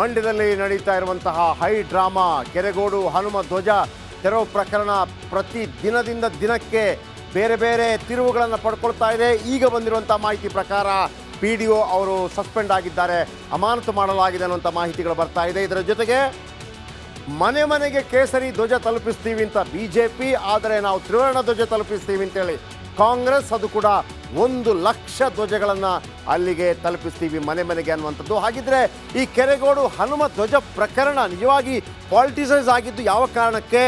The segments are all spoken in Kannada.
ಮಂಡ್ಯದಲ್ಲಿ ನಡೀತಾ ಇರುವಂತಹ ಹೈ ಡ್ರಾಮಾ ಕೆರೆಗೋಡು ಹನುಮ ಧ್ವಜ ತೆರವು ಪ್ರಕರಣ ಪ್ರತಿ ದಿನದಿಂದ ದಿನಕ್ಕೆ ಬೇರೆ ಬೇರೆ ತಿರುವುಗಳನ್ನು ಪಡ್ಕೊಳ್ತಾ ಇದೆ. ಈಗ ಬಂದಿರುವಂತಹ ಮಾಹಿತಿ ಪ್ರಕಾರ PDO ಅವರು ಸಸ್ಪೆಂಡ್ ಆಗಿದ್ದಾರೆ, ಅಮಾನತು ಮಾಡಲಾಗಿದೆ ಅನ್ನುವಂಥ ಮಾಹಿತಿಗಳು ಬರ್ತಾ ಇದೆ. ಇದರ ಜೊತೆಗೆ ಮನೆ ಮನೆಗೆ ಕೇಸರಿ ಧ್ವಜ ತಲುಪಿಸ್ತೀವಿ ಅಂತ BJP, ಆದರೆ ನಾವು ತ್ರಿವರ್ಣ ಧ್ವಜ ತಲುಪಿಸ್ತೀವಿ ಅಂತೇಳಿ ಕಾಂಗ್ರೆಸ್, ಅದು ಕೂಡ 1 ಲಕ್ಷ ಧ್ವಜಗಳನ್ನು ಅಲ್ಲಿಗೆ ತಲುಪಿಸ್ತೀವಿ ಮನೆ ಮನೆಗೆ ಅನ್ನುವಂಥದ್ದು. ಹಾಗಿದ್ರೆ ಈ ಕೆರೆಗೋಡು ಹನುಮ ಧ್ವಜ ಪ್ರಕರಣ ನಿಜವಾಗಿ ಪಾಲಿಟಿಸೈಸ್ ಆಗಿದ್ದು ಯಾವ ಕಾರಣಕ್ಕೆ?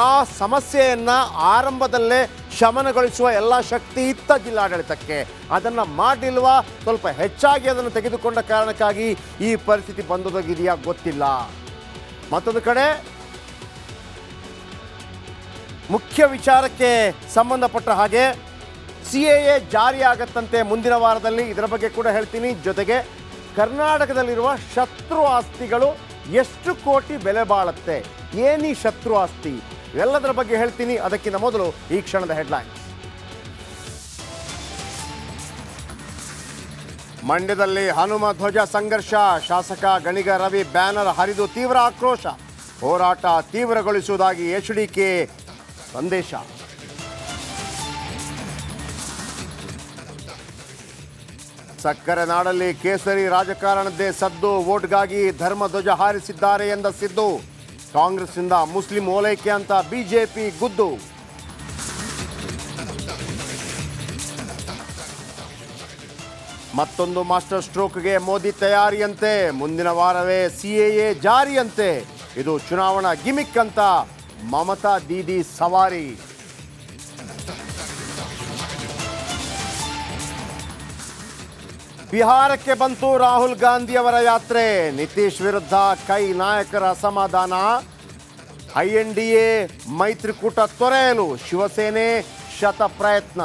ಆ ಸಮಸ್ಯೆಯನ್ನು ಆರಂಭದಲ್ಲೇ ಶಮನಗೊಳಿಸುವ ಎಲ್ಲ ಶಕ್ತಿ ಇತ್ತ ಜಿಲ್ಲಾಡಳಿತಕ್ಕೆ, ಅದನ್ನು ಮಾಡಿಲ್ವಾ? ಸ್ವಲ್ಪ ಹೆಚ್ಚಾಗಿ ಅದನ್ನು ತೆಗೆದುಕೊಂಡ ಕಾರಣಕ್ಕಾಗಿ ಈ ಪರಿಸ್ಥಿತಿ ಬಂದೊದಗಿದೆಯಾ ಗೊತ್ತಿಲ್ಲ. ಮತ್ತೊಂದು ಕಡೆ ಮುಖ್ಯ ವಿಚಾರಕ್ಕೆ ಸಂಬಂಧಪಟ್ಟ ಹಾಗೆ CAA ಜಾರಿಯಾಗತ್ತಂತೆ ಮುಂದಿನ ವಾರದಲ್ಲಿ, ಇದರ ಬಗ್ಗೆ ಕೂಡ ಹೇಳ್ತೀನಿ. ಜೊತೆಗೆ ಕರ್ನಾಟಕದಲ್ಲಿರುವ ಶತ್ರು ಆಸ್ತಿಗಳು ಎಷ್ಟು ಕೋಟಿ ಬೆಲೆ ಬಾಳುತ್ತೆ, ಏನೀ ಶತ್ರು ಆಸ್ತಿ, ಇವೆಲ್ಲದರ ಬಗ್ಗೆ ಹೇಳ್ತೀನಿ. ಅದಕ್ಕಿಂತ ಮೊದಲು ಈ ಕ್ಷಣದ ಹೆಡ್ಲೈನ್ಸ್. ಮಂಡ್ಯದಲ್ಲಿ ಹನುಮ ಧ್ವಜ ಸಂಘರ್ಷ, ಶಾಸಕ ಗಣಿಗ ರವಿ ಬ್ಯಾನರ್ ಹರಿದು ತೀವ್ರ ಆಕ್ರೋಶ, ಹೋರಾಟ ತೀವ್ರಗೊಳಿಸುವುದಾಗಿ HDK ಸಂದೇಶ. ಸಕ್ಕರೆ ನಾಡಲ್ಲಿ ಕೇಸರಿ ರಾಜಕಾರಣದ್ದೇ ಸದ್ದು, ವೋಟ್ಗಾಗಿ ಧರ್ಮ ಧ್ವಜ ಹಾರಿಸಿದ್ದಾರೆ ಎಂದ ಸಿದ್ದು, ಕಾಂಗ್ರೆಸ್ನಿಂದ ಮುಸ್ಲಿಂ ಓಲೈಕೆ ಅಂತ BJP ಗುದ್ದು. ಮತ್ತೊಂದು ಮಾಸ್ಟರ್ ಸ್ಟ್ರೋಕ್ಗೆ ಮೋದಿ ತಯಾರಿಯಂತೆ, ಮುಂದಿನ ವಾರವೇ CAA ಜಾರಿಯಂತೆ, ಇದು ಚುನಾವಣಾ ಗಿಮಿಕ್ ಅಂತ ಮಮತಾ ದೀದಿ ಸವಾರಿ. ಬಿಹಾರಕ್ಕೆ ಬಂತು ರಾಹುಲ್ ಗಾಂಧಿಯವರ ಯಾತ್ರೆ, ನಿತೀಶ್ ವಿರುದ್ಧ ಕೈ ನಾಯಕರ ಅಸಮಾಧಾನ, INDA ಮೈತ್ರಿಕೂಟ ತೊರೆಯಲು ಶಿವಸೇನೆ ಶತ ಪ್ರಯತ್ನ.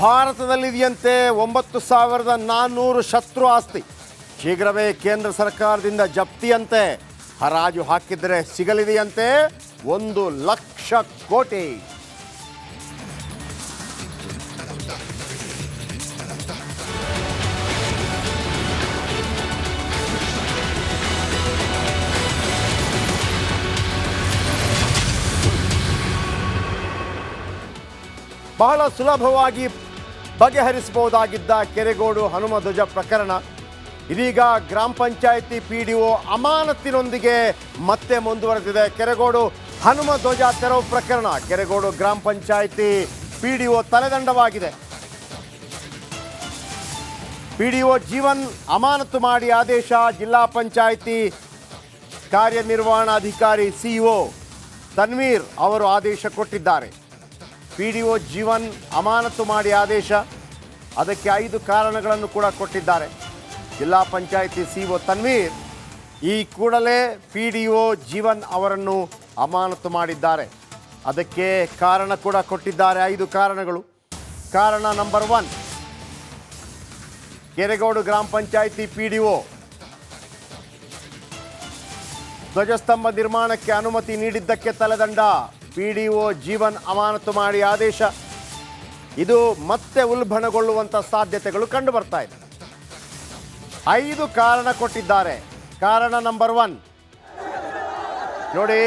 ಭಾರತದಲ್ಲಿದೆಯಂತೆ 9,400 ಶತ್ರು ಆಸ್ತಿ, ಶೀಘ್ರವೇ ಕೇಂದ್ರ ಸರ್ಕಾರದಿಂದ ಜಪ್ತಿಯಂತೆ, ಹರಾಜು ಹಾಕಿದರೆ ಸಿಗಲಿದೆಯಂತೆ 1 ಲಕ್ಷ ಕೋಟಿ. ಬಹಳ ಸುಲಭವಾಗಿ ಬಗೆಹರಿಸಬಹುದಾಗಿದ್ದ ಕೆರೆಗೋಡು ಹನುಮ ಧ್ವಜ ಪ್ರಕರಣ ಇದೀಗ ಗ್ರಾಮ ಪಂಚಾಯಿತಿ PDO ಅಮಾನತಿನೊಂದಿಗೆ ಮತ್ತೆ ಮುಂದುವರೆದಿದೆ. ಕೆರೆಗೋಡು ಹನುಮ ಧ್ವಜ ತೆರವು ಪ್ರಕರಣ, ಕೆರೆಗೋಡು ಗ್ರಾಮ ಪಂಚಾಯಿತಿ PDO ತಲೆದಂಡವಾಗಿದೆ. PDO ಜೀವನ್ ಅಮಾನತು ಮಾಡಿ ಆದೇಶ, ಜಿಲ್ಲಾ ಪಂಚಾಯಿತಿ ಕಾರ್ಯನಿರ್ವಹಣಾಧಿಕಾರಿ CEO ತನ್ವೀರ್ ಅವರು ಆದೇಶ ಕೊಟ್ಟಿದ್ದಾರೆ. PDO ಜೀವನ್ ಅಮಾನತು ಮಾಡಿ ಆದೇಶ, ಅದಕ್ಕೆ 5 ಕಾರಣಗಳನ್ನು ಕೂಡ ಕೊಟ್ಟಿದ್ದಾರೆ. ಜಿಲ್ಲಾ ಪಂಚಾಯಿತಿ CEO ತನ್ವೀರ್ ಈ ಕೂಡಲೇ PDO ಜೀವನ್ ಅವರನ್ನು ಅಮಾನತು ಮಾಡಿದ್ದಾರೆ. ಅದಕ್ಕೆ ಕಾರಣ ಕೂಡ ಕೊಟ್ಟಿದ್ದಾರೆ, 5 ಕಾರಣಗಳು. ಕಾರಣ ನಂಬರ್ 1, ಕೆರೆಗೋಡು ಗ್ರಾಮ ಪಂಚಾಯಿತಿ PDO ಧ್ವಜಸ್ತಂಭ ನಿರ್ಮಾಣಕ್ಕೆ ಅನುಮತಿ ನೀಡಿದ್ದಕ್ಕೆ ತಲೆದಂಡ, PDO ಜೀವನ್ ಅಮಾನತು ಮಾಡಿ ಆದೇಶ. ಇದು ಮತ್ತೆ ಉಲ್ಬಣಗೊಳ್ಳುವಂಥ ಸಾಧ್ಯತೆಗಳು ಕಂಡು ಬರ್ತಾ ಇದೆ. 5 ಕಾರಣ ಕೊಟ್ಟಿದ್ದಾರೆ. ಕಾರಣ ನಂಬರ್ 1 ನೋಡಿ,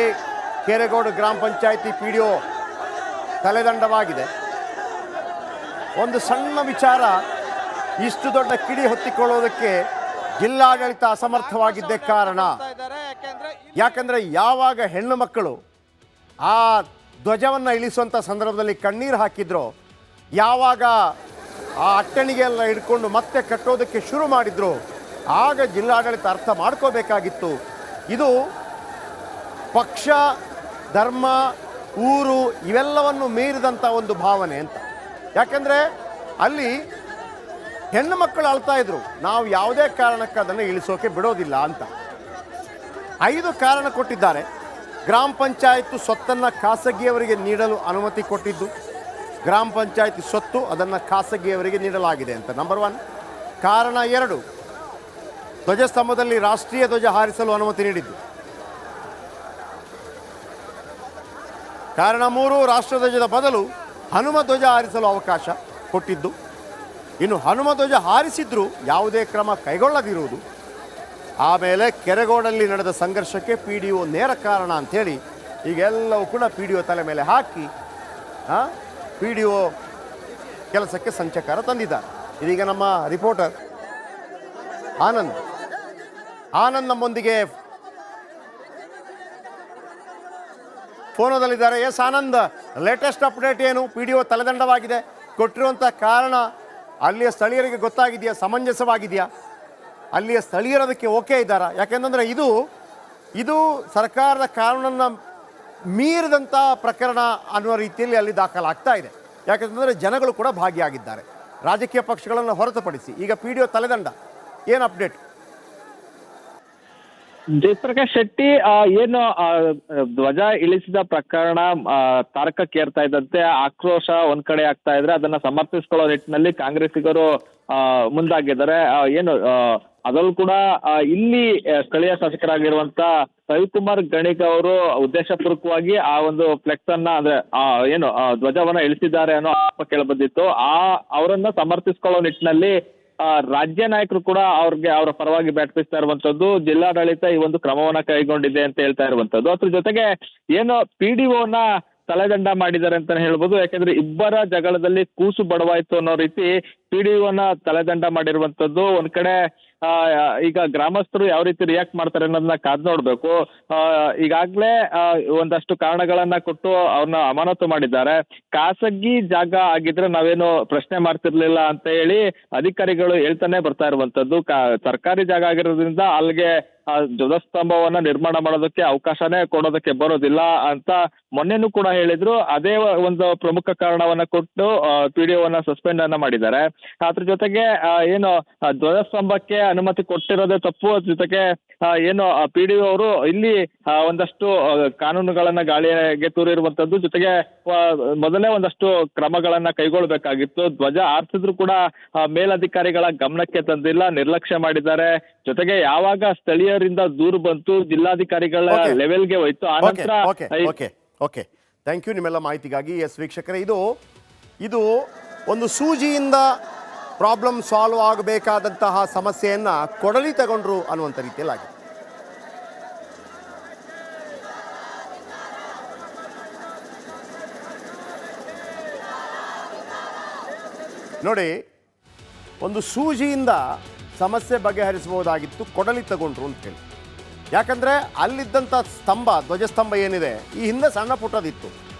ಕೆರೆಗೋಡು ಗ್ರಾಮ ಪಂಚಾಯಿತಿ PDO ತಲೆದಂಡವಾಗಿದೆ. ಒಂದು ಸಣ್ಣ ವಿಚಾರ ಇಷ್ಟು ದೊಡ್ಡ ಕಿಡಿ ಹೊತ್ತಿಕೊಳ್ಳೋದಕ್ಕೆ ಜಿಲ್ಲಾಡಳಿತ ಅಸಮರ್ಥವಾಗಿದ್ದೇ ಕಾರಣ. ಯಾಕಂದರೆ ಯಾವಾಗ ಹೆಣ್ಣು ಮಕ್ಕಳು ಆ ಧ್ವಜವನ್ನು ಇಳಿಸುವಂಥ ಸಂದರ್ಭದಲ್ಲಿ ಕಣ್ಣೀರು ಹಾಕಿದ್ರು, ಯಾವಾಗ ಆ ಅಟ್ಟಣಿಗೆ ಎಲ್ಲ ಹಿಡ್ಕೊಂಡು ಮತ್ತೆ ಕಟ್ಟೋದಕ್ಕೆ ಶುರು ಮಾಡಿದ್ರು, ಆಗ ಜಿಲ್ಲಾಡಳಿತ ಅರ್ಥ ಮಾಡ್ಕೋಬೇಕಾಗಿತ್ತು ಇದು ಪಕ್ಷ, ಧರ್ಮ, ಊರು ಇವೆಲ್ಲವನ್ನು ಮೀರಿದಂಥ ಒಂದು ಭಾವನೆ ಅಂತ. ಯಾಕೆಂದರೆ ಅಲ್ಲಿ ಹೆಣ್ಣು ಮಕ್ಕಳು ಅಳ್ತಾ ಇದ್ರು, ನಾವು ಯಾವುದೇ ಕಾರಣಕ್ಕೆ ಅದನ್ನು ಇಳಿಸೋಕೆ ಬಿಡೋದಿಲ್ಲ ಅಂತ. 5 ಕಾರಣ ಕೊಟ್ಟಿದ್ದಾರೆ. ಗ್ರಾಮ ಪಂಚಾಯತ್ ಸ್ವತ್ತನ್ನು ಖಾಸಗಿಯವರಿಗೆ ನೀಡಲು ಅನುಮತಿ ಕೊಟ್ಟಿದ್ದು, ಗ್ರಾಮ ಪಂಚಾಯತಿ ಸ್ವತ್ತು ಅದನ್ನು ಖಾಸಗಿಯವರಿಗೆ ನೀಡಲಾಗಿದೆ ಅಂತ ನಂಬರ್ 1. ಕಾರಣ 2, ಧ್ವಜಸ್ತಂಭದಲ್ಲಿ ರಾಷ್ಟ್ರೀಯ ಧ್ವಜ ಹಾರಿಸಲು ಅನುಮತಿ ನೀಡಿದ್ದು. ಕಾರಣ 3, ರಾಷ್ಟ್ರಧ್ವಜದ ಬದಲು ಹನುಮ ಧ್ವಜ ಹಾರಿಸಲು ಅವಕಾಶ. ಕೊಟ್ಟಿದ್ದು. ಇನ್ನು ಹನುಮ ಧ್ವಜ ಹಾರಿಸಿದ್ರು ಯಾವುದೇ ಕ್ರಮ ಕೈಗೊಳ್ಳದಿರುವುದು, ಆಮೇಲೆ ಕೆರೆಗೋಡಲ್ಲಿ ನಡೆದ ಸಂಘರ್ಷಕ್ಕೆ ಪಿ ಡಿ ಒ ನೇರ ಕಾರಣ ಅಂಥೇಳಿ ಈಗೆಲ್ಲವೂ ಕೂಡ ಪಿ ಡಿ ಒ ತಲೆ ಮೇಲೆ ಹಾಕಿ ಪಿ ಡಿ ಒ ಕೆಲಸಕ್ಕೆ ಸಂಚಕಾರ ತಂದಿದ್ದಾರೆ. ಇದೀಗ ನಮ್ಮ ರಿಪೋರ್ಟರ್ ಆನಂದ್ ನಮ್ಮೊಂದಿಗೆ ಫೋನದಲ್ಲಿದ್ದಾರೆ. ಎಸ್ ಆನಂದ್, ಲೇಟೆಸ್ಟ್ ಅಪ್ಡೇಟ್ ಏನು? ಪಿ ಡಿ ಒ ತಲೆದಂಡವಾಗಿದೆ, ಕೊಟ್ಟಿರುವಂಥ ಕಾರಣ ಅಲ್ಲಿಯ ಸ್ಥಳೀಯರಿಗೆ ಗೊತ್ತಾಗಿದೆಯಾ, ಸಮಂಜಸವಾಗಿದೆಯಾ? ಅಲ್ಲಿಯ ಸ್ಥಳೀಯರದಕ್ಕೆ ಓಕೆ ಇದ್ದಾರಾ? ಯಾಕೆಂತಂದರೆ ಇದು ಸರ್ಕಾರದ ಕಾನೂನನ್ನು ಮೀರಿದಂಥ ಪ್ರಕರಣ ಅನ್ನುವ ರೀತಿಯಲ್ಲಿ ಅಲ್ಲಿ ದಾಖಲಾಗ್ತಾ ಇದೆ. ಯಾಕೆಂತಂದರೆ ಜನಗಳು ಕೂಡ ಭಾಗಿಯಾಗಿದ್ದಾರೆ, ರಾಜಕೀಯ ಪಕ್ಷಗಳನ್ನು ಹೊರತುಪಡಿಸಿ. ಈಗ ಪಿ ಡಿ ಒ ತಲೆದಂಡ, ಏನು ಅಪ್ಡೇಟ್? ಜಯಪ್ರಕಾಶ್ ಶೆಟ್ಟಿ ಏನು ಧ್ವಜ ಇಳಿಸಿದ ಪ್ರಕರಣ ತಾರಕಕ್ಕೇರ್ತಾ ಇದ್ದಂತೆ ಆಕ್ರೋಶ ಒಂದ್ ಕಡೆ ಆಗ್ತಾ ಇದ್ರೆ ಅದನ್ನ ಸಮರ್ಥಿಸ್ಕೊಳ್ಳೋ ನಿಟ್ಟಿನಲ್ಲಿ ಕಾಂಗ್ರೆಸ್ಸಿಗರು ಮುಂದಾಗಿದ್ದಾರೆ. ಏನು ಅದರಲ್ಲೂ ಕೂಡ ಇಲ್ಲಿ ಸ್ಥಳೀಯ ಶಾಸಕರಾಗಿರುವಂತ ರವಿಕುಮಾರ್ ಗಣಿಕ್ ಅವರು ಉದ್ದೇಶಪೂರ್ವಕವಾಗಿ ಆ ಒಂದು ಫ್ಲೆಕ್ಸ್ ಅನ್ನ ಅಂದ್ರೆ ಏನು ಧ್ವಜವನ್ನ ಇಳಿಸಿದ್ದಾರೆ ಅನ್ನೋ ಆರೋಪ ಕೇಳಬಂದಿತ್ತು. ಅವರನ್ನ ಸಮರ್ಥಿಸ್ಕೊಳ್ಳೋ ನಿಟ್ಟಿನಲ್ಲಿ ರಾಜ್ಯ ನಾಯಕರು ಕೂಡ ಅವರ ಪರವಾಗಿ ಬ್ಯಾಟ್ ಬೀಸ್ತಾ ಇರುವಂತದ್ದು. ಜಿಲ್ಲಾಡಳಿತ ಈ ಒಂದು ಕ್ರಮವನ್ನ ಕೈಗೊಂಡಿದೆ ಅಂತ ಹೇಳ್ತಾ ಇರುವಂತದ್ದು. ಅದ್ರ ಜೊತೆಗೆ ಏನು PDOನ ತಲೆದಂಡ ಮಾಡಿದ್ದಾರೆ ಅಂತಾನೆ ಹೇಳ್ಬೋದು. ಯಾಕಂದ್ರೆ ಇಬ್ಬರ ಜಗಳದಲ್ಲಿ ಕೂಸು ಬಡವಾಯ್ತು ಅನ್ನೋ ರೀತಿ PDOನ ತಲೆದಂಡ ಮಾಡಿರುವಂತದ್ದು. ಒಂದ್ ಕಡೆ ಈಗ ಗ್ರಾಮಸ್ಥರು ಯಾವ ರೀತಿ ರಿಯಾಕ್ಟ್ ಮಾಡ್ತಾರೆ ಅನ್ನೋದನ್ನ ಕಾದ್ ನೋಡ್ಬೇಕು. ಈಗಾಗ್ಲೇ ಒಂದಷ್ಟು ಕಾರಣಗಳನ್ನ ಕೊಟ್ಟು ಅವ್ರನ್ನ ಅಮಾನತು ಮಾಡಿದ್ದಾರೆ. ಖಾಸಗಿ ಜಾಗ ಆಗಿದ್ರೆ ನಾವೇನು ಪ್ರಶ್ನೆ ಮಾಡ್ತಿರ್ಲಿಲ್ಲ ಅಂತ ಹೇಳಿ ಅಧಿಕಾರಿಗಳು ಹೇಳ್ತಾನೆ ಬರ್ತಾ ಇರುವಂತದ್ದು. ಸರ್ಕಾರಿ ಜಾಗ ಆಗಿರೋದ್ರಿಂದ ಅಲ್ಲಿಗೆ ಧ್ವಜಸ್ತಂಭವನ್ನ ನಿರ್ಮಾಣ ಮಾಡೋದಕ್ಕೆ ಅವಕಾಶನೇ ಕೊಡೋದಕ್ಕೆ ಬರೋದಿಲ್ಲ ಅಂತ ಮೊನ್ನೆನೂ ಕೂಡ ಹೇಳಿದ್ರು. ಅದೇ ಒಂದು ಪ್ರಮುಖ ಕಾರಣವನ್ನ ಕೊಟ್ಟು PDOವನ್ನ ಸಸ್ಪೆಂಡ್ ಅನ್ನ ಮಾಡಿದ್ದಾರೆ. ಅದ್ರ ಜೊತೆಗೆ ಏನು ಧ್ವಜಸ್ತಂಭಕ್ಕೆ ಅನುಮತಿ ಕೊಟ್ಟಿರೋದೇ ತಪ್ಪು. ಅದ್ರ ಜೊತೆಗೆ ಏನು PDO ಅವರು ಇಲ್ಲಿ ಒಂದಷ್ಟು ಕಾನೂನುಗಳನ್ನ ಗಾಳಿಗೆ ತೂರಿರುವಂತದ್ದು. ಜೊತೆಗೆ ಮೊದಲೇ ಒಂದಷ್ಟು ಕ್ರಮಗಳನ್ನ ಕೈಗೊಳ್ಬೇಕಾಗಿತ್ತು. ಧ್ವಜ ಆರಿಸಿದ್ರು ಕೂಡ ಮೇಲಧಿಕಾರಿಗಳ ಗಮನಕ್ಕೆ ತಂದಿಲ್ಲ, ನಿರ್ಲಕ್ಷ್ಯ ಮಾಡಿದ್ದಾರೆ. ಜೊತೆಗೆ ಯಾವಾಗ ಸ್ಥಳೀಯರಿಂದ ದೂರು ಬಂತು ಜಿಲ್ಲಾಧಿಕಾರಿಗಳ ಲೆವೆಲ್ಗೆ ಹೋಯ್ತು ಆನಂತರ. ಓಕೆ, ಥ್ಯಾಂಕ್ ಯು ನಿಮ್ಮೆಲ್ಲ ಮಾಹಿತಿಗಾಗಿ. ಎಸ್ ವೀಕ್ಷಕರೇ, ಇದು ಒಂದು ಸೂಜಿಯಿಂದ ಪ್ರಾಬ್ಲಮ್ ಸಾಲ್ವ್ ಆಗಬೇಕಾದಂತಹ ಸಮಸ್ಯೆಯನ್ನ ಕೊಡಲಿ ತಗೊಂಡ್ರು ಅನ್ನುವಂಥ ರೀತಿಯಲ್ಲಿ ಆಗಿದೆ. ನೋಡಿ, ಒಂದು ಸೂಜಿಯಿಂದ ಸಮಸ್ಯೆ ಬಗೆಹರಿಸಬಹುದಾಗಿತ್ತು, ಕೊಡಲಿ ತಗೊಂಡ್ರು ಅಂತ ಹೇಳಿ. ಯಾಕಂದರೆ ಅಲ್ಲಿದ್ದಂಥ ಧ್ವಜಸ್ತಂಭ ಏನಿದೆ, ಈ ಹಿಂದೆ ಸಣ್ಣ ಪುಟ್ಟದಿತ್ತು,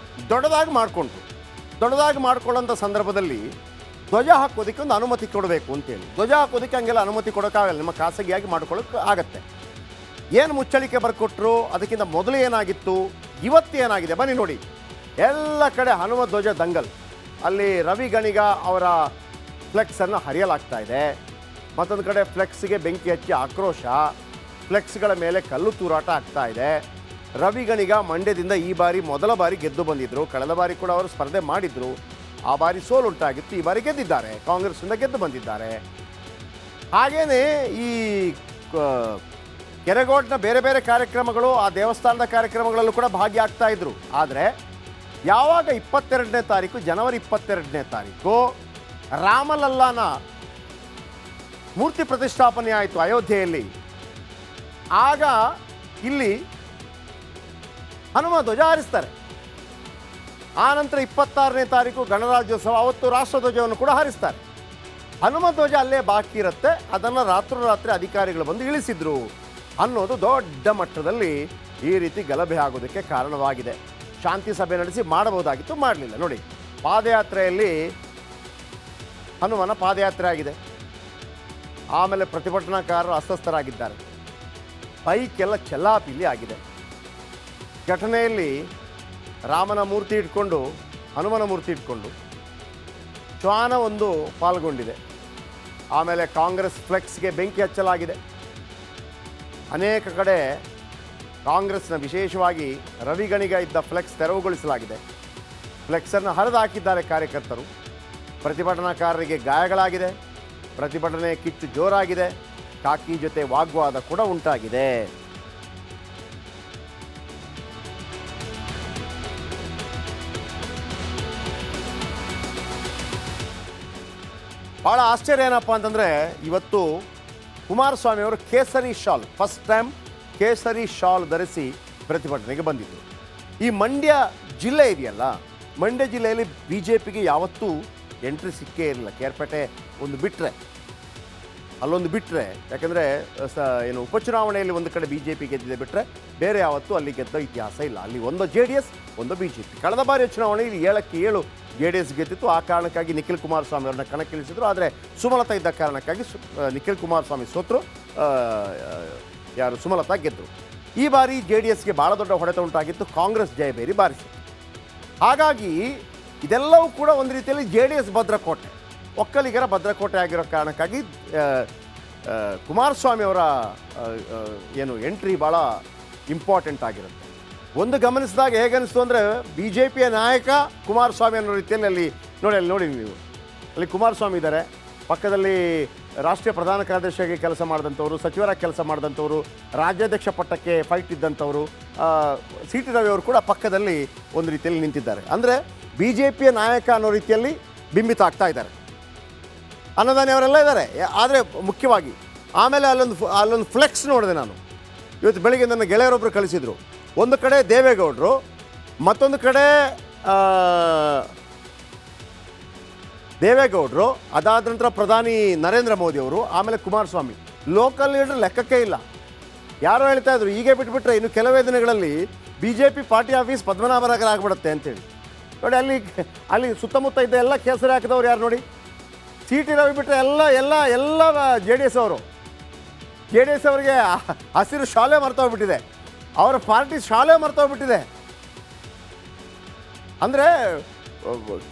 ದೊಡ್ಡದಾಗಿ ಮಾಡ್ಕೊಳ್ಳೋಂಥ ಸಂದರ್ಭದಲ್ಲಿ ಧ್ವಜ ಹಾಕೋದಕ್ಕೆ ಒಂದು ಅನುಮತಿ ಕೊಡಬೇಕು ಅಂತೇಳಿ. ಧ್ವಜ ಹಾಕೋದಕ್ಕೆ ಹಂಗೆಲ್ಲ ಅನುಮತಿ ಕೊಡೋಕ್ಕಾಗಲ್ಲ, ನಿಮ್ಮ ಖಾಸಗಿಯಾಗಿ ಮಾಡ್ಕೊಳ್ಳೋಕೆ ಆಗತ್ತೆ. ಏನು ಮುಚ್ಚಳಿಕೆ ಬರ್ಕೊಟ್ರು, ಅದಕ್ಕಿಂತ ಮೊದಲು ಏನಾಗಿತ್ತು, ಇವತ್ತು ಏನಾಗಿದೆ ಬನ್ನಿ ನೋಡಿ. ಎಲ್ಲ ಕಡೆ ಹನುಮ ಧ್ವಜ ದಂಗಲ್. ಅಲ್ಲಿ ರವಿ ಗಣಿಗ ಅವರ ಫ್ಲೆಕ್ಸನ್ನು ಹರಿಯಲಾಗ್ತಾ ಇದೆ. ಮತ್ತೊಂದು ಕಡೆ ಫ್ಲೆಕ್ಸ್ಗೆ ಬೆಂಕಿ ಹಚ್ಚಿ ಆಕ್ರೋಶ, ಫ್ಲೆಕ್ಸ್ಗಳ ಮೇಲೆ ಕಲ್ಲು ತೂರಾಟ ಆಗ್ತಾ ಇದೆ. ರವಿ ಗಣಿಗ ಮಂಡ್ಯದಿಂದ ಈ ಬಾರಿ ಮೊದಲ ಬಾರಿ ಗೆದ್ದು ಬಂದಿದ್ದರು. ಕಳೆದ ಬಾರಿ ಕೂಡ ಅವರು ಸ್ಪರ್ಧೆ ಮಾಡಿದ್ರು, ಆ ಬಾರಿ ಸೋಲುಂಟಾಗಿತ್ತು. ಈ ಬಾರಿ ಗೆದ್ದಿದ್ದಾರೆ, ಕಾಂಗ್ರೆಸ್ನಿಂದ ಗೆದ್ದು ಬಂದಿದ್ದಾರೆ. ಹಾಗೇನೇ ಈ ಕೆರೆಗೋಡ್ನ ಬೇರೆ ಬೇರೆ ಕಾರ್ಯಕ್ರಮಗಳು, ಆ ದೇವಸ್ಥಾನದ ಕಾರ್ಯಕ್ರಮಗಳಲ್ಲೂ ಕೂಡ ಭಾಗಿಯಾಗ್ತಾ ಇದ್ರು. ಆದರೆ ಯಾವಾಗ 22ನೇ ತಾರೀಕು, ಜನವರಿ 22ನೇ ತಾರೀಕು ರಾಮಲಲ್ಲಾನ ಮೂರ್ತಿ ಪ್ರತಿಷ್ಠಾಪನೆ ಆಯಿತು ಅಯೋಧ್ಯೆಯಲ್ಲಿ, ಆಗ ಇಲ್ಲಿ ಹನುಮ ಧ್ವಜ ಹಾರಿಸ್ತಾರೆ. ಆನಂತರ 26ನೇ ತಾರೀಕು ಗಣರಾಜ್ಯೋತ್ಸವ, ಅವತ್ತು ರಾಷ್ಟ್ರಧ್ವಜವನ್ನು ಕೂಡ ಹಾರಿಸ್ತಾರೆ. ಹನುಮ ಧ್ವಜ ಅಲ್ಲೇ ಬಾಕಿ ಇರುತ್ತೆ, ಅದನ್ನು ರಾತ್ರೋರಾತ್ರಿ ಅಧಿಕಾರಿಗಳು ಬಂದು ಇಳಿಸಿದ್ರು ಅನ್ನೋದು ದೊಡ್ಡ ಮಟ್ಟದಲ್ಲಿ ಈ ರೀತಿ ಗಲಭೆ ಆಗೋದಕ್ಕೆ ಕಾರಣವಾಗಿದೆ. ಶಾಂತಿ ಸಭೆ ನಡೆಸಿ ಮಾಡಬಹುದಾಗಿತ್ತು, ಮಾಡಲಿಲ್ಲ. ನೋಡಿ, ಪಾದಯಾತ್ರೆಯಲ್ಲಿ ಹನುಮನ ಪಾದಯಾತ್ರೆ ಆಗಿದೆ. ಆಮೇಲೆ ಪ್ರತಿಭಟನಾಕಾರರು ಅಸ್ವಸ್ಥರಾಗಿದ್ದಾರೆ. ಬೈಕೆಲ್ಲ ಚೆಲ್ಲಾಪಿಲ್ಲಿ ಆಗಿದೆ. ಘಟನೆಯಲ್ಲಿ ರಾಮನ ಮೂರ್ತಿ ಇಟ್ಕೊಂಡು, ಹನುಮನ ಮೂರ್ತಿ ಇಟ್ಕೊಂಡು ಶ್ವಾನ ಒಂದು ಪಾಲ್ಗೊಂಡಿದೆ. ಆಮೇಲೆ ಕಾಂಗ್ರೆಸ್ ಫ್ಲೆಕ್ಸ್ಗೆ ಬೆಂಕಿ ಹಚ್ಚಲಾಗಿದೆ. ಅನೇಕ ಕಡೆ ಕಾಂಗ್ರೆಸ್ನ, ವಿಶೇಷವಾಗಿ ರವಿ ಗಣಿಗ ಇದ್ದ ಫ್ಲೆಕ್ಸ್ ತೆರವುಗೊಳಿಸಲಾಗಿದೆ. ಫ್ಲೆಕ್ಸನ್ನು ಹರಿದು ಹಾಕಿದ್ದಾರೆ ಕಾರ್ಯಕರ್ತರು. ಪ್ರತಿಭಟನಾಕಾರರಿಗೆ ಗಾಯಗಳಾಗಿದೆ. ಪ್ರತಿಭಟನೆ ಕಿಚ್ಚು ಜೋರಾಗಿದೆ. ಕಾಕಿ ಜೊತೆ ವಾಗ್ವಾದ ಕೂಡ ಉಂಟಾಗಿದೆ. ಭಾಳ ಆಶ್ಚರ್ಯ ಏನಪ್ಪ ಅಂತಂದರೆ ಇವತ್ತು ಕುಮಾರಸ್ವಾಮಿ ಅವರು ಕೇಸರಿ ಶಾಲ್ ಫಸ್ಟ್ ಟೈಮ್ ಕೇಸರಿ ಶಾಲ್ ಧರಿಸಿ ಪ್ರತಿಭಟನೆಗೆ ಬಂದಿದ್ದರು. ಈ ಮಂಡ್ಯ ಜಿಲ್ಲೆ ಇದೆಯಲ್ಲ, ಮಂಡ್ಯ ಜಿಲ್ಲೆಯಲ್ಲಿ ಬಿ ಜೆ ಪಿಗೆ ಯಾವತ್ತೂ ಎಂಟ್ರಿ ಸಿಕ್ಕೇ ಇರಲಿಲ್ಲ. ಕೇರ್ಪೇಟೆ ಒಂದು ಬಿಟ್ಟರೆ, ಅಲ್ಲೊಂದು ಬಿಟ್ಟರೆ, ಯಾಕಂದರೆ ಏನು ಉಪಚುನಾವಣೆಯಲ್ಲಿ ಒಂದು ಕಡೆ ಬಿ ಜೆ ಪಿ ಗೆದ್ದಿದೆ ಬಿಟ್ಟರೆ ಬೇರೆ ಯಾವತ್ತೂ ಅಲ್ಲಿ ಗೆದ್ದ ಇತಿಹಾಸ ಇಲ್ಲ. ಅಲ್ಲಿ ಒಂದು ಜೆ ಡಿ ಎಸ್, ಒಂದು ಬಿ ಜೆ ಪಿ. ಕಳೆದ ಬಾರಿಯ ಚುನಾವಣೆಯಲ್ಲಿ 7ಕ್ಕೆ 7 ಜೆ ಡಿ ಎಸ್ ಗೆದ್ದಿತ್ತು. ಆ ಕಾರಣಕ್ಕಾಗಿ ನಿಖಿಲ್ ಕುಮಾರಸ್ವಾಮಿ ಅವ್ರನ್ನ ಕಣಕ್ಕಿಳಿಸಿದ್ರು. ಆದರೆ ಸುಮಲತಾ ಇದ್ದ ಕಾರಣಕ್ಕಾಗಿ ನಿಖಿಲ್ ಕುಮಾರಸ್ವಾಮಿ ಸೋತರು, ಸುಮಲತಾ ಗೆದ್ದರು. ಈ ಬಾರಿ ಜೆ ಡಿ ಎಸ್ಗೆ ಭಾಳ ದೊಡ್ಡ ಹೊಡೆತ ಉಂಟಾಗಿತ್ತು, ಕಾಂಗ್ರೆಸ್ ಜಯಬೇರಿ ಬಾರಿಸಿತ್ತು. ಹಾಗಾಗಿ ಇದೆಲ್ಲವೂ ಕೂಡ ಒಂದು ರೀತಿಯಲ್ಲಿ ಜೆ ಡಿ ಎಸ್ ಭದ್ರಕೋಟೆ, ಒಕ್ಕಲಿಗರ ಭದ್ರಕೋಟೆ ಆಗಿರೋ ಕಾರಣಕ್ಕಾಗಿ ಕುಮಾರಸ್ವಾಮಿ ಅವರ ಏನು ಎಂಟ್ರಿ ಭಾಳ ಇಂಪಾರ್ಟೆಂಟ್ ಆಗಿರುತ್ತೆ. ಒಂದು ಗಮನಿಸಿದಾಗ ಹೇಗನ್ನಿಸ್ತು ಅಂದರೆ ಬಿ ಜೆ ಪಿಯ ನಾಯಕ ಕುಮಾರಸ್ವಾಮಿ ಅನ್ನೋ ರೀತಿಯಲ್ಲಿ ಅಲ್ಲಿ ನೋಡಿ ನೀವು, ಅಲ್ಲಿ ಕುಮಾರಸ್ವಾಮಿ ಇದ್ದಾರೆ, ಪಕ್ಕದಲ್ಲಿ ರಾಷ್ಟ್ರೀಯ ಪ್ರಧಾನ ಕಾರ್ಯದರ್ಶಿಯಾಗಿ ಕೆಲಸ ಮಾಡಿದಂಥವ್ರು, ಸಚಿವರಾಗಿ ಕೆಲಸ ಮಾಡಿದಂಥವ್ರು, ರಾಜ್ಯಾಧ್ಯಕ್ಷ ಪಟ್ಟಕ್ಕೆ ಫೈಟ್ ಇದ್ದಂಥವರು ಸಿ ಟಿ ರವಿ ಅವರು ಕೂಡ ಪಕ್ಕದಲ್ಲಿ ಒಂದು ರೀತಿಯಲ್ಲಿ ನಿಂತಿದ್ದಾರೆ. ಅಂದರೆ ಬಿ ಜೆ ಪಿಯ ನಾಯಕ ಅನ್ನೋ ರೀತಿಯಲ್ಲಿ ಬಿಂಬಿತ ಆಗ್ತಾ ಇದ್ದಾರೆ. ಅನ್ನದಾನಿ ಅವರೆಲ್ಲ ಇದ್ದಾರೆ. ಆದರೆ ಮುಖ್ಯವಾಗಿ ಆಮೇಲೆ ಅಲ್ಲೊಂದು ಫ್ಲೆಕ್ಸ್ ನೋಡಿದೆ ನಾನು ಇವತ್ತು ಬೆಳಿಗ್ಗೆ. ನನ್ನ ಗೆಳೆಯರೊಬ್ಬರು ಕಳಿಸಿದರು. ಒಂದು ಕಡೆ ದೇವೇಗೌಡರು, ಮತ್ತೊಂದು ಕಡೆ ದೇವೇಗೌಡರು, ಅದಾದ ನಂತರ ಪ್ರಧಾನಿ ನರೇಂದ್ರ ಮೋದಿ ಅವರು, ಆಮೇಲೆ ಕುಮಾರಸ್ವಾಮಿ. ಲೋಕಲ್ ಲೀಡರ್ ಲೆಕ್ಕಕ್ಕೆ ಇಲ್ಲ. ಯಾರೋ ಹೇಳ್ತಾ ಇದ್ರು ಹೀಗೆ ಬಿಟ್ಬಿಟ್ರೆ ಇನ್ನು ಕೆಲವೇ ದಿನಗಳಲ್ಲಿ B J P party office Padmanabhanagar ಆಗಿಬಿಡುತ್ತೆ ಅಂತೇಳಿ. ನೋಡಿ ಅಲ್ಲಿ ಸುತ್ತಮುತ್ತ ಇದ್ದ ಎಲ್ಲ ಕೇಸರಿ ಹಾಕಿದವ್ರು ಯಾರು ನೋಡಿ, ಸಿ ಟಿ ರವಿ ಬಿಟ್ಟರೆ ಎಲ್ಲ ಜೆ ಡಿ ಎಸ್ ಅವರು. ಜೆ ಡಿ ಎಸ್ ಅವರಿಗೆ ಹಸಿರು ಶಾಲೆ ಮರ್ತೋಗ್ಬಿಟ್ಟಿದೆ, ಅವರ ಪಾರ್ಟಿ ಶಾಲೆ ಮರ್ತೋಗ್ಬಿಟ್ಟಿದೆ. ಅಂದರೆ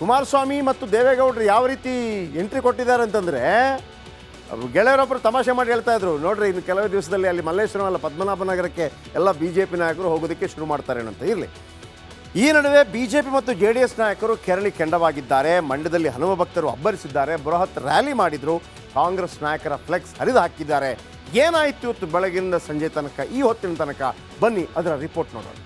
ಕುಮಾರಸ್ವಾಮಿ ಮತ್ತು ದೇವೇಗೌಡರು ಯಾವ ರೀತಿ ಎಂಟ್ರಿ ಕೊಟ್ಟಿದ್ದಾರೆ ಅಂತಂದರೆ, ಗೆಳೆಯರೊಬ್ಬರು ತಮಾಷೆ ಮಾಡಿ ಹೇಳ್ತಾ ಇದ್ರು, ನೋಡ್ರಿ ಇನ್ನು ಕೆಲವೇ ದಿವಸದಲ್ಲಿ ಅಲ್ಲಿ ಮಲ್ಲೇಶ್ವರಂ ಅಲ್ಲ ಪದ್ಮನಾಭನಗರಕ್ಕೆ ಎಲ್ಲ ಬಿ ಜೆ ಪಿ ನಾಯಕರು ಹೋಗೋದಕ್ಕೆ ಶುರು ಮಾಡ್ತಾರೇನಂತ. ಇರಲಿ, ಈ ನಡುವೆ ಬಿ ಜೆ ಪಿ ಮತ್ತು ಜೆ ಡಿ ಎಸ್ ನಾಯಕರು ಕೆರಳಿ ಕೆಂಡವಾಗಿದ್ದಾರೆ. ಮಂಡ್ಯದಲ್ಲಿ ಹನುಮ ಭಕ್ತರು ಅಬ್ಬರಿಸಿದ್ದಾರೆ, ಬೃಹತ್ ರ್ಯಾಲಿ ಮಾಡಿದರು, ಕಾಂಗ್ರೆಸ್ ನಾಯಕರ ಫ್ಲೆಕ್ಸ್ ಹರಿದು ಹಾಕಿದ್ದಾರೆ. ಏನಾಯಿತು ಇವತ್ತು ಬೆಳಗಿನಿಂದ ಸಂಜೆ ತನಕ, ಈ ಹೊತ್ತಿನ ತನಕ, ಬನ್ನಿ ಅದರ ರಿಪೋರ್ಟ್ ನೋಡೋಣ.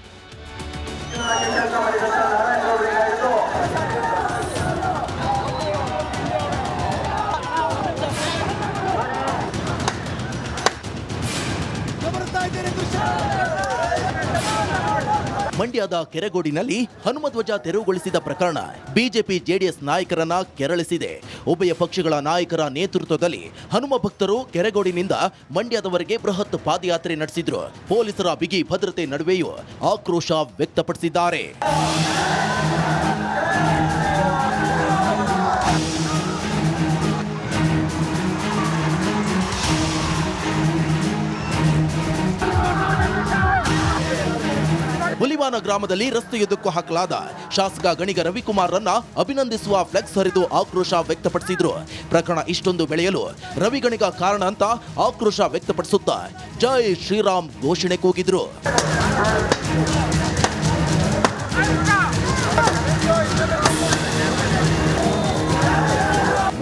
ಮಂಡ್ಯದ ಕೆರೆಗೋಡಿನಲ್ಲಿ ಹನುಮಧ್ವಜ ತೆರವುಗೊಳಿಸಿದ ಪ್ರಕರಣ ಬಿಜೆಪಿ ಜೆಡಿಎಸ್ ನಾಯಕರನ್ನ ಕೆರಳಿಸಿದೆ. ಉಭಯ ಪಕ್ಷಗಳ ನಾಯಕರ ನೇತೃತ್ವದಲ್ಲಿ ಹನುಮ ಭಕ್ತರು ಕೆರೆಗೋಡಿನಿಂದ ಮಂಡ್ಯದವರೆಗೆ ಬೃಹತ್ ಪಾದಯಾತ್ರೆ ನಡೆಸಿದ್ರು. ಪೊಲೀಸರ ಬಿಗಿ ಭದ್ರತೆ ನಡುವೆಯೂ ಆಕ್ರೋಶ ವ್ಯಕ್ತಪಡಿಸಿದ್ದಾರೆ. ಹುಲಿವಾನ ಗ್ರಾಮದಲ್ಲಿ ರಸ್ತೆಯುದ್ದಕ್ಕೂ ಹಾಕಲಾದ ಶಾಸಕ ಗಣಿಗ ರವಿಕುಮಾರ್ರನ್ನ ಅಭಿನಂದಿಸುವ ಫ್ಲೆಕ್ಸ್ ಹರಿದು ಆಕ್ರೋಶ ವ್ಯಕ್ತಪಡಿಸಿದ್ರು. ಪ್ರಕರಣ ಇಷ್ಟೊಂದು ಬೆಳೆಯಲು ರವಿ ಗಣಿಗ ಕಾರಣ ಅಂತ ಆಕ್ರೋಶ ವ್ಯಕ್ತಪಡಿಸುತ್ತಾ ಜೈ ಶ್ರೀರಾಮ್ ಘೋಷಣೆ ಕೂಗಿದ್ರು.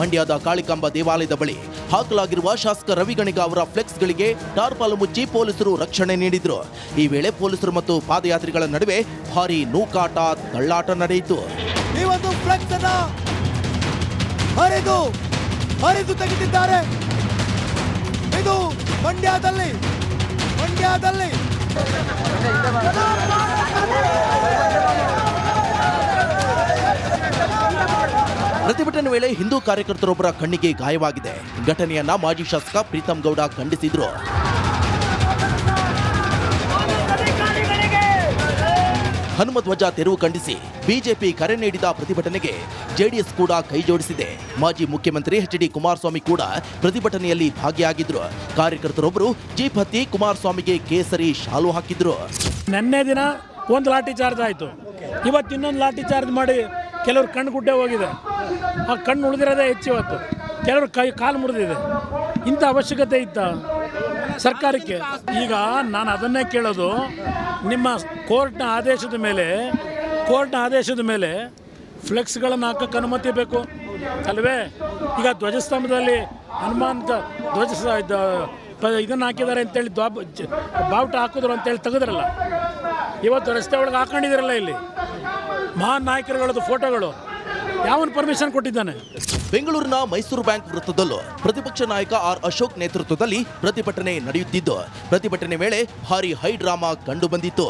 ಮಂಡ್ಯದ ಕಾಳಿಕಾಂಬ ದೇವಾಲಯದ ಬಳಿ ಹಾಕಲಾಗಿರುವ ಶಾಸಕ ರವಿ ಗಣಿಗ ಅವರ ಫ್ಲೆಕ್ಸ್ಗಳಿಗೆ ಟಾರ್ಪಾಲ್ ಮುಚ್ಚಿ ಪೊಲೀಸರು ರಕ್ಷಣೆ ನೀಡಿದ್ರು. ಈ ವೇಳೆ ಪೊಲೀಸರು ಮತ್ತು ಪಾದಯಾತ್ರಿಗಳ ನಡುವೆ ಭಾರೀ ನೂಕಾಟ, ತಳ್ಳಾಟ ನಡೆಯಿತು. ಈ ಒಂದು ಫ್ಲೆಕ್ಸ್ ಅನ್ನ ಹರಿದು ತೆಗೆದಿದ್ದಾರೆ. ಇದು ಮಂಡ್ಯದಲ್ಲಿ ಪ್ರತಿಭಟನೆ ವೇಳೆ ಹಿಂದೂ ಕಾರ್ಯಕರ್ತರೊಬ್ಬರ ಕಣ್ಣಿಗೆ ಗಾಯವಾಗಿದೆ. ಘಟನೆಯನ್ನ ಮಾಜಿ ಶಾಸಕ ಪ್ರೀತಂ ಗೌಡ ಖಂಡಿಸಿದ್ರು. ಹನುಮಧ್ವಜ ತೆರವು ಖಂಡಿಸಿ ಬಿಜೆಪಿ ಕರೆ ನೀಡಿದ ಪ್ರತಿಭಟನೆಗೆ ಜೆಡಿಎಸ್ ಕೂಡ ಕೈಜೋಡಿಸಿದೆ. ಮಾಜಿ ಮುಖ್ಯಮಂತ್ರಿ ಎಚ್ ಡಿ ಕುಮಾರಸ್ವಾಮಿ ಕೂಡ ಪ್ರತಿಭಟನೆಯಲ್ಲಿ ಭಾಗಿಯಾಗಿದ್ರು. ಕಾರ್ಯಕರ್ತರೊಬ್ಬರು ಜೀಪ್ ಹತ್ತಿ ಕುಮಾರಸ್ವಾಮಿಗೆ ಕೇಸರಿ ಶಾಲು ಹಾಕಿದ್ರು. ನಿನ್ನೆ ದಿನ ಒಂದು ಲಾಠಿ ಚಾರ್ಜ್ ಆಯಿತು, ಇವತ್ತು ಇನ್ನೊಂದು ಲಾಠಿ ಚಾರ್ಜ್ ಮಾಡಿ ಕೆಲವರು ಕಣ್ಣು ಗುಡ್ಡೆ ಹೋಗಿದೆ. ಆ ಕಣ್ಣು ಉಳಿದಿರೋದೇ ಹೆಚ್ಚು, ಇವತ್ತು ಕೆಲವರು ಕಾಲು ಮುರಿದಿದೆ. ಇಂಥ ಅವಶ್ಯಕತೆ ಇತ್ತ ಸರ್ಕಾರಕ್ಕೆ? ಈಗ ನಾನು ಅದನ್ನೇ ಕೇಳೋದು, ನಿಮ್ಮ ಕೋರ್ಟ್ನ ಆದೇಶದ ಮೇಲೆ ಫ್ಲೆಕ್ಸ್ಗಳನ್ನು ಹಾಕೋಕ್ಕೆ ಅನುಮತಿ ಬೇಕು ಅಲ್ವೇ? ಈಗ ಧ್ವಜಸ್ತಂಭದಲ್ಲಿ ಹನುಮಾನ್ ಧ್ವಜ ಇದನ್ನು ಹಾಕಿದ್ದಾರೆ ಅಂತೇಳಿ ಬಾವುಟ ಹಾಕಿದ್ರು ಅಂತೇಳಿ ತೆಗೆದ್ರಲ್ಲ, ಇವತ್ತು ರಸ್ತೆ ಒಳಗೆ ಹಾಕೊಂಡಿದ್ದೀರಲ್ಲ ಇಲ್ಲಿ ಮಹಾನ್ ನಾಯಕರುಗಳದ್ದು ಫೋಟೋಗಳು, ಯಾವನು ಪರ್ಮಿಷನ್ ಕೊಟ್ಟಿದ್ದಾನೆ? ಬೆಂಗಳೂರಿನ ಮೈಸೂರು ಬ್ಯಾಂಕ್ ವೃತ್ತದಲ್ಲೂ ಪ್ರತಿಪಕ್ಷ ನಾಯಕ ಆರ್ ಅಶೋಕ್ ನೇತೃತ್ವದಲ್ಲಿ ಪ್ರತಿಭಟನೆ ನಡೆಯುತ್ತಿದ್ದು ಪ್ರತಿಭಟನೆ ವೇಳೆ ಭಾರಿ ಹೈ ಡ್ರಾಮಾ ಕಂಡುಬಂದಿತ್ತು.